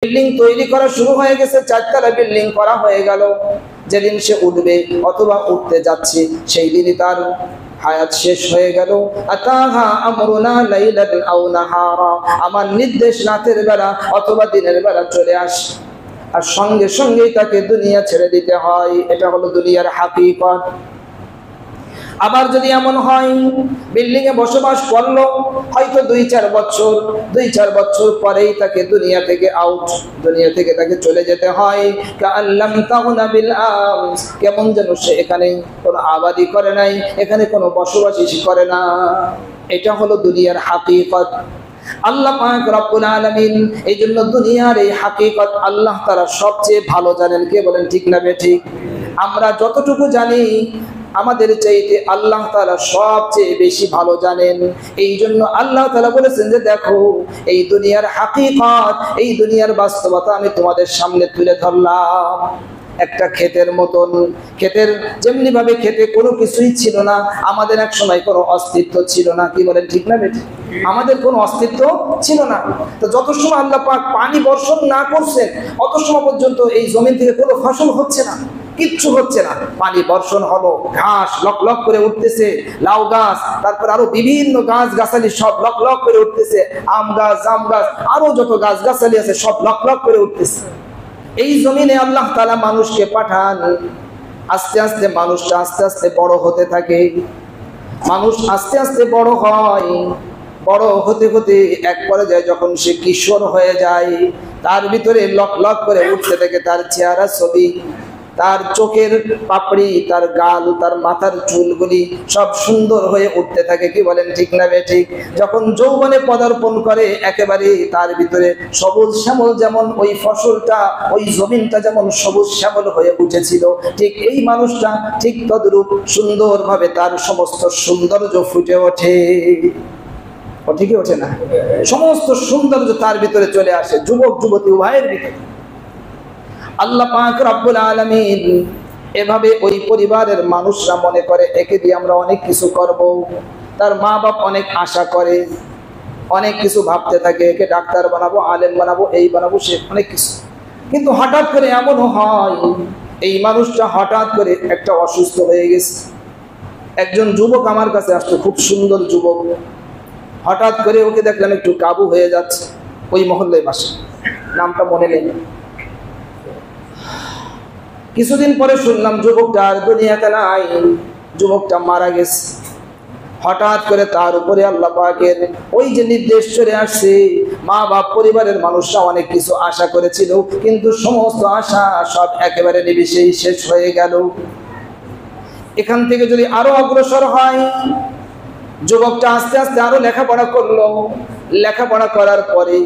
Building তৈরি করা শুরু হয়ে গেছে, 4 তলা বিল্ডিং করা হয়ে গেল। যেদিন সে উঠবে অথবা উঠতে যাচ্ছে সেই দিনই তার হায়াত শেষ হয়ে গেল। আতাহা আমরুনা লাইলান আও নাহারা, আমার নির্দেশ রাতের বেলা অথবা দিনের বেলা চলে আসে, আর সঙ্গে সঙ্গেই তাকে দুনিয়া ছেড়ে দিতে হয়। এটা হলো দুনিয়ার হাকিকত। আবার যদি এমন হয় বিল্ডিং এ বসবাস করলো হয়তো 2-4 বছর পরেই তাকে দুনিয়া থেকে আউট, দুনিয়া থেকে তাকে চলে যেতে হয়। কাআল্লাম তাগুনা বিল আমস, কেমন যেন সে এখানে কোনো আবাদি করে নাই, এখানে কোনো বসবাসই করে না। এটা হলো দুনিয়ার হাকিকত। আল্লাহ পাক রব্বুল আলামিন এই জন্য দুনিয়ার এই হাকিকত আল্লাহ তাআলা সবচেয়ে ভালো জানেন। কে বলেন ঠিক না বেঠিক? আমরা যতটুকু জানি আমাদের চাইতে আল্লাহ তাআলা সবচেয়ে বেশি ভালো জানেন। এই জন্য আল্লাহ তাআলা বলেছেন যে দেখো এই দুনিয়ার হাকিকত, এই দুনিয়ার বাস্তবতা আমি তোমাদের সামনে তুলে ধরলাম। একটা ক্ষেতের মতন, ক্ষেতের যেমনি ভাবে ক্ষেতে কোনো কিছুই ছিল না, আমাদের এক সময় কোনো অস্তিত্ব ছিল না। কি বলেন ঠিক না বেঠিক? আমাদের কোনো অস্তিত্ব ছিল না। তো যত সময় আল্লাহ পাক পানি বর্ষণ না করছেন অত সময় পর্যন্ত এই জমিন থেকে কোনো ফসল হচ্ছে না, কিচ্ছু হচ্ছে না। পানি বর্ষণ হলো, ঘাস লক লক করে উঠতেছে, লাউ গাছ, তারপর আরো বিভিন্ন গাছ গাছালি সব লক লক করে উঠতেছে, আম গাছ, জাম গাছ, আরো যত গাছ গাছালি আছে সব লক লক করে উঠতেছে। এই জমিনে আল্লাহ তাআলা মানুষকে পাঠান, আস্তে আস্তে মানুষটা আস্তে আস্তে বড় হতে থাকে। মানুষ আস্তে আস্তে বড় হয়, বড় হতে হতে এক পর্যায়ে যখন সে কিশোর হয়ে যায়, তার ভিতরে লক লক করে উঠতে থাকে তার চেহারা ছবি, তার চোখের পাপড়ি, তার গাল, তার মাথার চুলগুলি সব সুন্দর হয়ে উঠতে থাকে। কি বলেন ঠিক না বেঠিক? যখন যৌবনে পদার্পণ করে একেবারে তার ভিতরে সবুজ শ্যামল, যেমন ওই ফসলটা, ওই জমিনটা যেমন সবুজ শ্যামল হয়ে উঠেছিল, ঠিক এই মানুষটা ঠিক তদ্রূপ সুন্দরভাবে তার সমস্ত সৌন্দর্য ফুটে ওঠে। ঠিকই ওঠে না? সমস্ত সৌন্দর্য তার ভিতরে চলে আসে, যুবক যুবতী উভয়ের ভিতরে। আল্লাহ পাক রব্বুল আলামিন এভাবে ওই পরিবারের মানুষরা মনে করে একে দিয়ে আমরা অনেক কিছু করব। তার মা বাপ অনেক আশা করে, অনেক কিছু ভাবতে থাকে, একে ডাক্তার বানাবো, আলেম বানাবো, এই বানাবো, সে অনেক কিছু। কিন্তু হঠাৎ করে এমনও হয় এই মানুষটা হঠাৎ করে একটা অসুস্থ হয়ে গেছে। একজন যুবক আমার কাছে আসতো, খুব সুন্দর যুবক। হঠাৎ করে ওকে দেখলাম একটু কাবু হয়ে যাচ্ছে, ওই মহল্লায় বাসে, নামটা মনে নেই। কিছুদিন পরে শুনলাম যুবকটা আর দুনিয়াতে নাই, যুবকটা মারা গেছে। হঠাৎ করে তার উপরে আল্লাহ পাকের ওই যে নির্দেশ চলে আসছে, মা বাপ পরিবারের মানুষরা অনেক কিছু আশা করেছিল, কিন্তু সমস্ত আশা সব একেবারে নিমিষেই শেষ হয়ে গেল। এখান থেকে যদি আরো অগ্রসর হয়, যুবকটা আস্তে আস্তে আরো লেখাপড়া করলো। লেখাপড়া করার পরে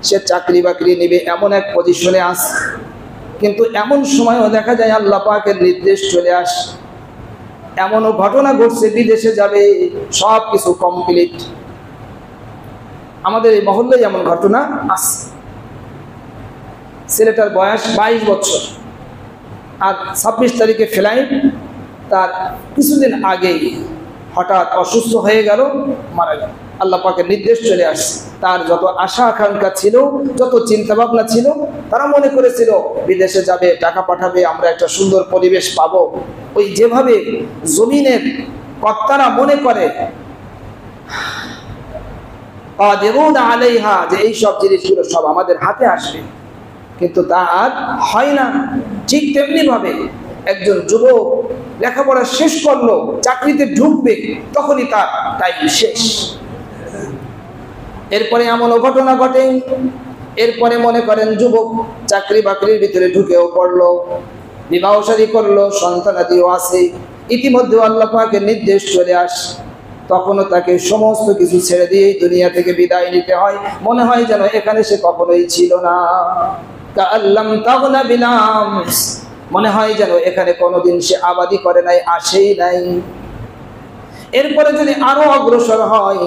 সে চাকরি বাকরি নেবে এমন এক পজিশনে আসে, কিন্তু এমন সময়ও দেখা যায় আল্লাহ পাকের নির্দেশ চলে আসে। এমনও ঘটনা ঘটছে বিদেশে যাবে, সব কিছু কমপ্লিট। আমাদের এই মহল্লায় এমন ঘটনা আছে। ছেলেটার বয়স 22 বছর, আর 26 তারিখে ফ্লাইট। তার কিছুদিন আগেই হঠাৎ অসুস্থ হয়ে গেল, মারা গেল। আল্লাহ পাকের নির্দেশ চলে আসছে। তার যত আশা আকাঙ্ক্ষা ছিল, যত চিন্তা ভাবনা ছিল, তারা মনে করেছিল বিদেশে যাবে, টাকা পাঠাবে, আমরা একটা সুন্দর পরিবেশ পাবো। ওই যেভাবে জমিনের কর্তারা মনে করে আলাইহা, যে এই সব জিনিসগুলো সব আমাদের হাতে আসবে, কিন্তু তা আর হয় না। ঠিক তেমনি ভাবে একজন যুবক লেখাপড়া শেষ করলো, চাকরিতে ঢুকবে, তখনই তার টাইম শেষ। এরপরে এমন ঘটনা ঘটে, এরপরে মনে করেন যুবক চাকরি বাকরির ভিতরে ঢুকেও পড়লো, বিবাহ শাদী করলো, সন্তানাদিও আছে। ইতিমধ্যে আল্লাহ পাকের নির্দেশ চলে আসে, তখনও তাকে সমস্ত কিছু ছেড়ে দিয়ে দুনিয়া থেকে বিদায় নিতে হয়। মনে হয় যেন এখানে সে কখনোই ছিল না। কাআল্লাম তাগুনা বিল আমস, মনে হয় যেন এখানে কোনোদিন সে আবাদি করে নাই, আসেই নাই। এরপরে যদি আরো অগ্রসর হয়,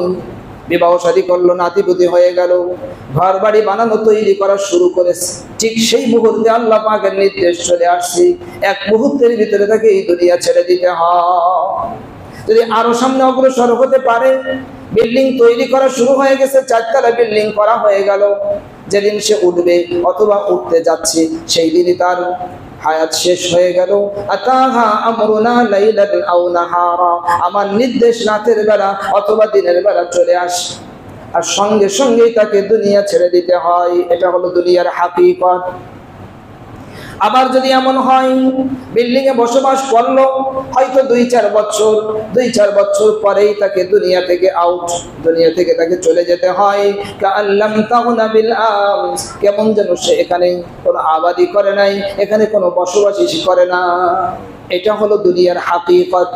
বিবাহ শাদী করলো, নাতিপুতি হয়ে গেল, ঘর বাড়ি বানানো, তৈরি করা শুরু করেছে, ঠিক সেই মুহূর্তে আল্লাহ পাকের নির্দেশ চলে আসছে, এক মুহূর্তের ভিতরে তাকে এই দুনিয়া ছেড়ে দিতে হয়। যদি আরো সামনে অগ্রসর হতে পারে, বিল্ডিং তৈরি করা শুরু হয়ে গেছে, 4 তলা বিল্ডিং করা হয়ে গেল, যেদিন সে উঠবে অথবা উঠতে যাচ্ছে সেই দিনই তার হায়াত শেষ হয়ে গেল। আতাহা আমরুনা লাইলান আও নাহারা, আমার নির্দেশ রাতের বেলা অথবা দিনের বেলা চলে আসে, আর সঙ্গে সঙ্গেই তাকে দুনিয়া ছেড়ে দিতে হয়। এটা হলো দুনিয়ার হাকিকত। আবার যদি এমন হয় বিল্ডিং এ বসবাস করলো, হয়তো 2-4 বছর পরেই তাকে দুনিয়া থেকে আউট, দুনিয়া থেকে তাকে চলে যেতে হয়। কাআল্লাম তাগুনা বিল আমস, কেমন যেন সে এখানে কোনো আবাদি করে নাই, এখানে কোনো বসবাসই করে না। এটা হলো দুনিয়ার হাকিকত।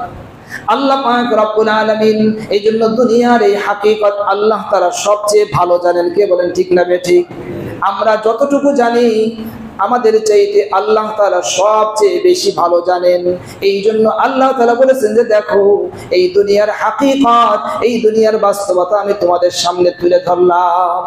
আল্লাহ পাক রব্বুল আলামিন এই জন্য দুনিয়ার এই হাকিকত আল্লাহ তাআলা সবচেয়ে ভালো জানেন। কে বলেন ঠিক না বেঠিক? আমরা যতটুকু জানি আমাদের চাইতে আল্লাহ তাআলা সবচেয়ে বেশি ভালো জানেন। এই জন্য আল্লাহ তাআলা বলেছেন যে দেখো এই দুনিয়ার হাকিকত, এই দুনিয়ার বাস্তবতা আমি তোমাদের সামনে তুলে ধরলাম।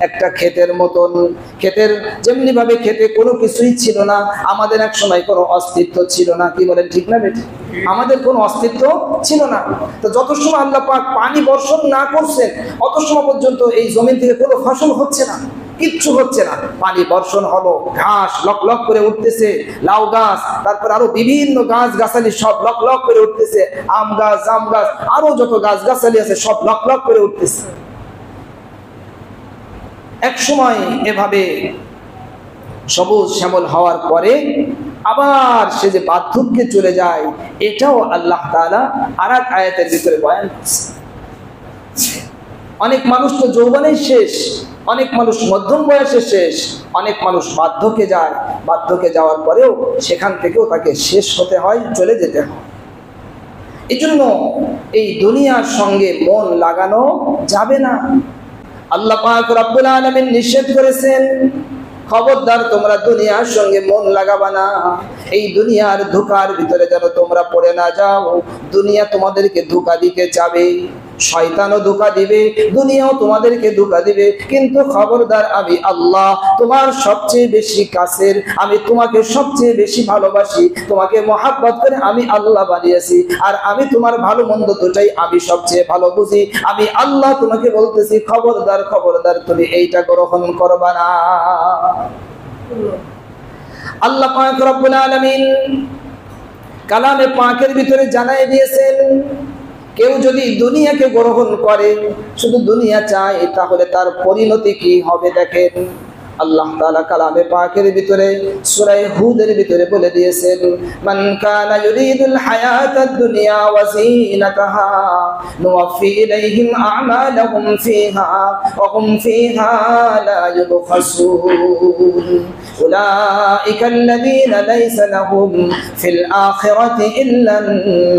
একটা ক্ষেতের মতন, ক্ষেতের যেমনি ভাবে ক্ষেতে কোনো কিছুই ছিল না, আমাদের এক সময় কোনো অস্তিত্ব ছিল না। কি বলেন ঠিক না বেঠিক? আমাদের কোনো অস্তিত্ব ছিল না। তো যত সময় আল্লাহ পাক পানি বর্ষণ না করছেন অত সময় পর্যন্ত এই জমিন থেকে কোনো ফসল হচ্ছে না, কিচ্ছু হচ্ছে না। পানি বর্ষণ হলো, ঘাস লক লক করে উঠতেছে, লাউ গাছ, তারপর আরো বিভিন্ন গাছ গাছালি সব লক লক করে উঠতেছে, আম গাছ, জাম গাছ, আরো যত গাছ গাছালি আছে সব লক লক করে উঠতেছে। এক সময় এভাবে সবুজ শ্যামল হওয়ার পরে আবার সে যে বার্ধক্যে চলে যায়, এটাও আল্লাহ তাআলা আরেক আয়াতের ভিতরে বয়ান করেছেন। অনেক মানুষ তো যৌবনেই শেষ, অনেক মানুষ মধ্যম বয়সে শেষ, অনেক মানুষ বার্ধক্যে যায়, বার্ধক্যে যাওয়ার পরেও সেখান থেকেও তাকে শেষ হতে হয়, চলে যেতে হয়। এই জন্য এই দুনিয়ার সঙ্গে মন লাগানো যাবে না। আল্লাহ পাক রব্বুল আলামিন নিষেধ করেছেন, খবরদার তোমরা দুনিয়ার সঙ্গে মন লাগাবা না। এই দুনিয়ার ধোঁকার ভিতরে যেন তোমরা পড়ে না যাও। দুনিয়া তোমাদেরকে ধোঁকা দিতে যাবে, শয়তানও ধোঁকা দিবে, দুনিয়াও তোমাদেরকে ধোঁকা দিবে, কিন্তু খবরদার আমি আল্লাহ তোমার সবচেয়ে বেশি কাছের, আমি তোমাকে সবচেয়ে বেশি ভালোবাসি, তোমাকে মহাব্বত করে আমি আল্লাহ বানিয়েছি, আর আমি তোমার ভালো মন্দ দুটাই আমি সবচেয়ে ভালো বুঝি। আমি আল্লাহ তোমাকে বলতেছি খবরদার খবরদার তুমি এইটা গ্রহণ করবা না। আল্লাহ পাক রব্বুল আলামিন কালামে পাকের ভিতরে জানাই দিয়েছেন, কেউ যদি দুনিয়াকে গ্রহণ করে, শুধু দুনিয়া চায়, তাহলে তার পরিণতি কি হবে দেখেন। আল্লাহ তাআলা কালামে পাকের ভিতরে সূরা হুদের ভিতরে বলে দিয়েছেন, মান কানা ইউরিদুল হায়াতাদ দুনিয়া ওয়া যিনাতাহা নুওয়াফি ইলাইহিম আ'মালাহুম ফিহা ওয়া হুম ফিহা লা ইউবখাসুন উলাইকা আল্লাযীনা লাইসা লাহুম ফিল আখিরাতি ইল্লান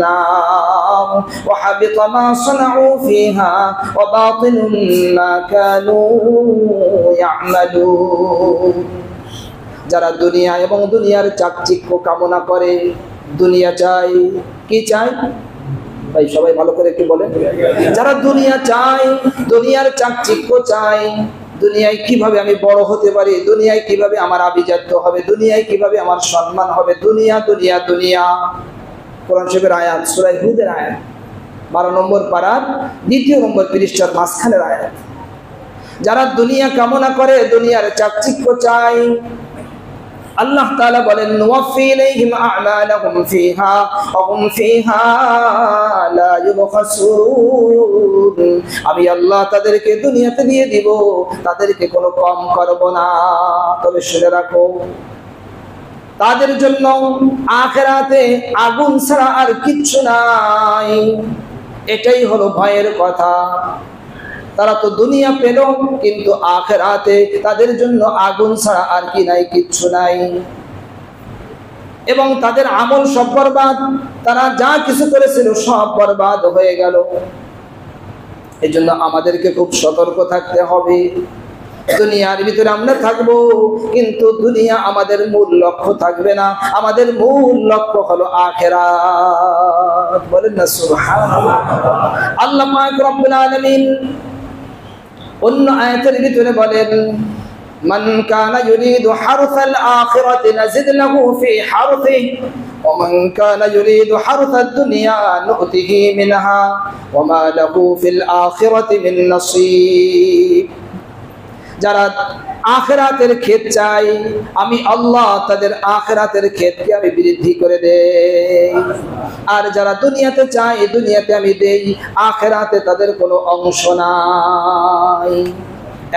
নার ওয়া হাবিতা মা সানাউ ফিহা ওয়া বাতিলুম মা কানু ইয়ামালুন। যারা দুনিয়া এবং দুনিয়ার চাকচিক্য কামনা করে, দুনিয়া চাই, কি চাই ভাই সবাই ভালো করে একটু বলেন। যারা দুনিয়া চায়, দুনিয়ার চাকচিক্য চায়, দুনিয়ায় কিভাবে আমি বড় হতে পারি, দুনিয়ায় কিভাবে আমার আভিজাত্য হবে, দুনিয়ায় কিভাবে আমার সম্মান হবে, দুনিয়া দুনিয়া দুনিয়া। কোরআন শরীফের আয়াত, সূরা হুদের আয়াত 12 নম্বর পারার 2 নম্বর পৃষ্ঠার মাঝখানের আয়াত। যারা দুনিয়া কামনা করে, দুনিয়ার চাকচিক্য চায়, আল্লাহ তাআলা বলেন নুওয়াফি ইলাইহিম আ'মালাহুম ফিহা ওয়া হুম ফিহা লা ইউবখাসুন। আমি আল্লাহ তাদেরকে দুনিয়াতে দিয়ে দিব, তাদেরকে কোনো কম করব না। তবে শুনে রাখো, তাদের জন্য আখিরাতে আগুন ছাড়া আর কিচ্ছু নাই। এটাই হলো ভয়ের কথা। তারা তো দুনিয়া পেল, কিন্তু আখিরাতে তাদের জন্য আগুন ছাড়া আর কি নাই, কিচ্ছু নাই। এবং তাদের আমল সব বরবাদ, তারা যা কিছু করেছিল সব বরবাদ হয়ে গেল। এই জন্য আমাদেরকে খুব সতর্ক থাকতে হবে। দুনিয়ার ভিতরে আমরা থাকবো, কিন্তু দুনিয়া আমাদের মূল লক্ষ্য থাকবে না। আমাদের মূল লক্ষ্য হলো আখিরাত। বলেন না সুবহানাল্লাহ। আল্লাহ পাক রব্বুল আলামিন অন্য আয়াতের ভিতরে বলেন, মান কানা ইউরিদু হারসাল আখিরাতি নাজিদ লাহু ফি হারসিহি ওয়া মান কানা ইউরিদু হারসাদ দুনিয়া নু'তিহি মিনহা ওয়া মা লাহু ফিল আখিরাতি মিন নাসীব। যারা আখিরাতের ক্ষেত চাই, আমি আল্লাহ তাদের আখিরাতের ক্ষেতকে আমি বৃদ্ধি করে দেই। আর যারা দুনিয়াতে চায় দুনিয়াতে আমি দেই, আখিরাতে তাদের কোনো অংশ নাই।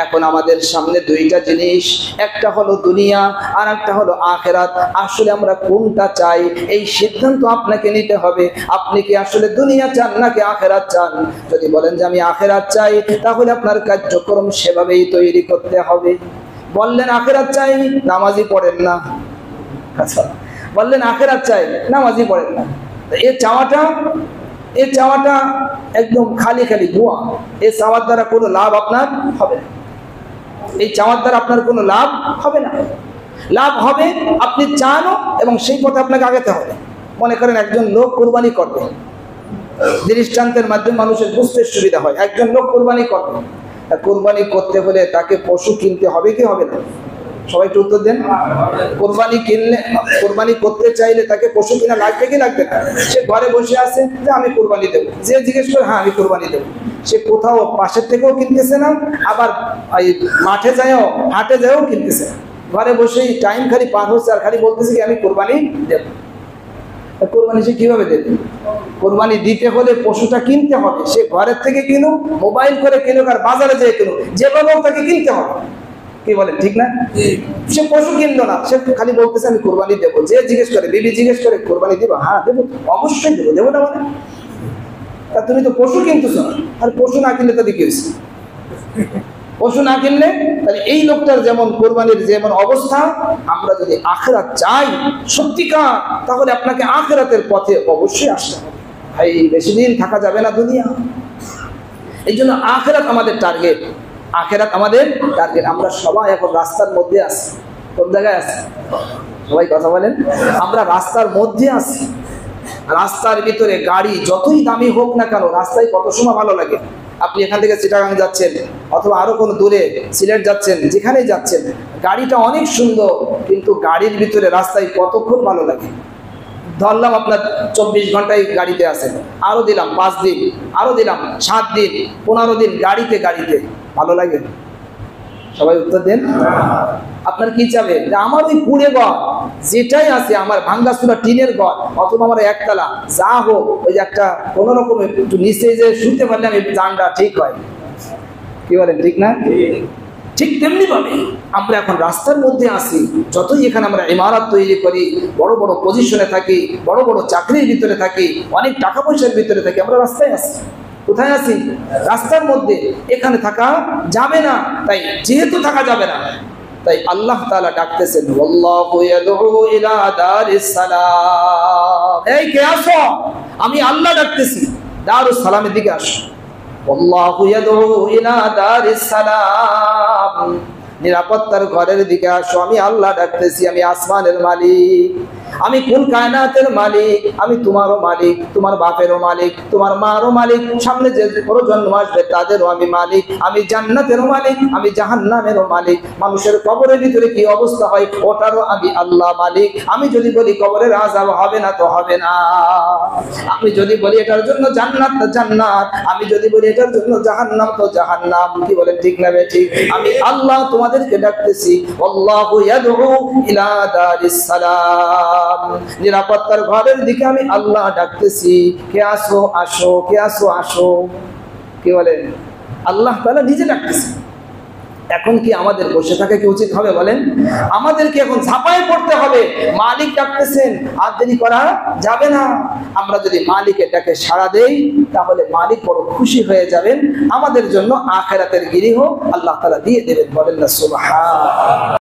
এখন আমাদের সামনে দুইটা জিনিস, একটা হলো দুনিয়া আর একটা হলো আখিরাত। আসলে আমরা কোনটা চাই এই সিদ্ধান্ত আপনাকে নিতে হবে। আপনি কি আসলে দুনিয়া চান নাকি আখিরাত চান? যদি বলেন যে আমি আখিরাত চাই, তাহলে আপনার কার্যক্রম সেভাবেই তৈরি করতে হবে। বললেন আখিরাত চাই, নামাজই পড়েন না। আচ্ছা, বললেন আখিরাত চাই, নামাজই পড়েন না। এই চাওয়াটা একদম খালি খালি ধোঁয়া। এই চাওয়ার দ্বারা কোনো লাভ আপনার হবে না। এই চাওয়ার দ্বারা আপনার কোনো লাভ হবে না। লাভ হবে আপনি চানও এবং সেই পথে আপনাকে আগাতে হবে। মনে করেন একজন লোক কুরবানি করবে, দৃষ্টান্তের মাধ্যমে মানুষের বুঝতে সুবিধা হয়। একজন লোক কুরবানি করবে, কুরবানি করতে হলে তাকে পশু কিনতে হবে কি হবে না? সবাই একটু উত্তর দেন। কুরবানি করতে চাইলে তাকে পশু কিনা লাগবে কি লাগবে না? সে ঘরে বসে আছে যে আমি কুরবানি দেবো, যে জিজ্ঞেস করে হ্যাঁ আমি কুরবানি দেবো, সে কোথাও পাশের থেকেও কিনতেছে না, আবার মাঠে যায়ও হাটে যায়ও কিনতেছে না। ঘরে বসেই টাইম খালি পার হচ্ছে আর খালি বলতেছে কি আমি কুরবানি দেবো। কোরবানি সে কিভাবে দেবে? কোরবানি দিতে হলে পশুটা কিনতে হবে। সে ঘরের থেকে কিনুক, মোবাইল করে কিনুক, আর বাজারে যেয়ে কিনুক, যেভাবে তাকে কিনতে হবে। কি বলেন ঠিক না? সে পশু কিনলো না, সে খালি বলতেছে আমি কোরবানি দেবো। যে জিজ্ঞেস করে, বিবি জিজ্ঞেস করে কোরবানি দেবো? হ্যাঁ দেবো, অবশ্যই দেবো। দেবো না মানে? তা তুমি তো পশু কিনতেছো না। আর পশু না কিনলে তাদের কি হয়েছে? পশু না কিনলে তাহলে এই লোকটার যেমন কোরবানির যেমন অবস্থা, আমরা যদি আখিরাত চাই সত্যিকার, তাহলে আপনাকে আখিরাতের পথে অবশ্যই আসতে হবে। ভাই বেশি দিন থাকা যাবে না দুনিয়া। এই জন্য আখিরাত আমাদের টার্গেট। আখিরাত আমাদের টার্গেট। আমরা সবাই এখন রাস্তার মধ্যে আছি। কোন জায়গায় আছি? সবাই কথা বলেন। আমরা রাস্তার মধ্যে আছি। রাস্তার ভিতরে গাড়ি যতই দামি হোক না কেন, রাস্তায় কত সময় ভালো লাগে। আপনি এখান থেকে চিটাগাং যাচ্ছেন অথবা আরো কোনো দূরে সিলেট যাচ্ছেন, যেখানেই যাচ্ছেন, গাড়িটা অনেক সুন্দর, কিন্তু গাড়ির ভিতরে রাস্তায় কতক্ষণ ভালো লাগে। ধরলাম আপনার 24 ঘন্টায় গাড়িতে আছেন, আরো দিলাম 5 দিন, আরো দিলাম 7 দিন, 15 দিন গাড়িতে ভালো লাগে? সবাই উত্তর দেন। আপনার কি চাবে যে আমার ওই কুড়ে ঘর যেটাই আছে, আমার ভাঙ্গাচুরা টিনের ঘর অথবা আমার একতলা যা হোক, ওই যে একটা কোনো রকম একটু নিচে যে শুনতে পারলে আমি জানটা ঠিক হয়। কি বলেন ঠিক না? ঠিক তেমনি ভাবে আমরা এখন রাস্তার মধ্যে আছি। যতই এখানে আমরা ইমারত তৈরি করি, বড় বড় পজিশনে থাকি, বড় বড় চাকরির ভিতরে থাকি, অনেক টাকা পয়সার ভিতরে থাকি, আমরা রাস্তায় আছি। কোথায় আছি? রাস্তার মধ্যে। এখানে থাকা যাবে না। তাই যেহেতু থাকা যাবে না, তাই আল্লাহ তাআলা ডাকতেছেন, ওয়াল্লাহু ইয়াদউ ইলা দারিস সালাম। এই কে আসো? আমি আল্লাহ ডাকতেছি, দারুস সালামের দিকে আসো। ওয়াল্লাহু ইয়াদউ ইলা দারিস সালাম, নিরাপত্তার ঘরের দিকে আসো। আমি আল্লাহ ডাকতেছি, আমি আসমানের মালিক, আমি কুল কায়নাতের মালিক, আমি তোমারও মালিক, তোমার বাপেরও মালিক, তোমার মারও মালিক, সামনে যে প্রজন্ম আসবে তাদেরও আমি মালিক, আমি জান্নাতেরও মালিক, আমি জাহান্নামেরও মালিক। মানুষের কবরের ভিতরে কি অবস্থা হয় ওটারও আমি আল্লাহ মালিক। আমি যদি বলি কবরের আযাব হবে না তো হবে না, আমি যদি বলি এটার জন্য জান্নাত তো জান্নাত, আমি যদি বলি এটার জন্য জাহান্নাম তো জাহান্নাম। কি বলেন ঠিক না ঠিক? আমি আল্লাহ তোমাদেরকে ডাকতেছি, আল্লাহু ইয়াদউ ইলা দারিস সালাম, নিরাপত্তার ঘরের দিকে আমি আল্লাহ ডাকতেছি। কে আসো আসো, কে আসো আসো। কি বলেন? আল্লাহ তাআলা নিজে ডাকতেছে। এখন কি আমাদের বসে থাকা কি উচিত হবে বলেন? আমাদেরকে এখন ঝাঁপায় পড়তে হবে। মালিক ডাকতেছেন, আর দেরি করা যাবে না। আমরা যদি মালিকের ডাকে সাড়া দেই, তাহলে মালিক বড় খুশি হয়ে যাবেন। আমাদের জন্য আখিরাতের গৃহ আল্লাহ তাআলা দিয়ে দেবেন। বলেন না সুবহান।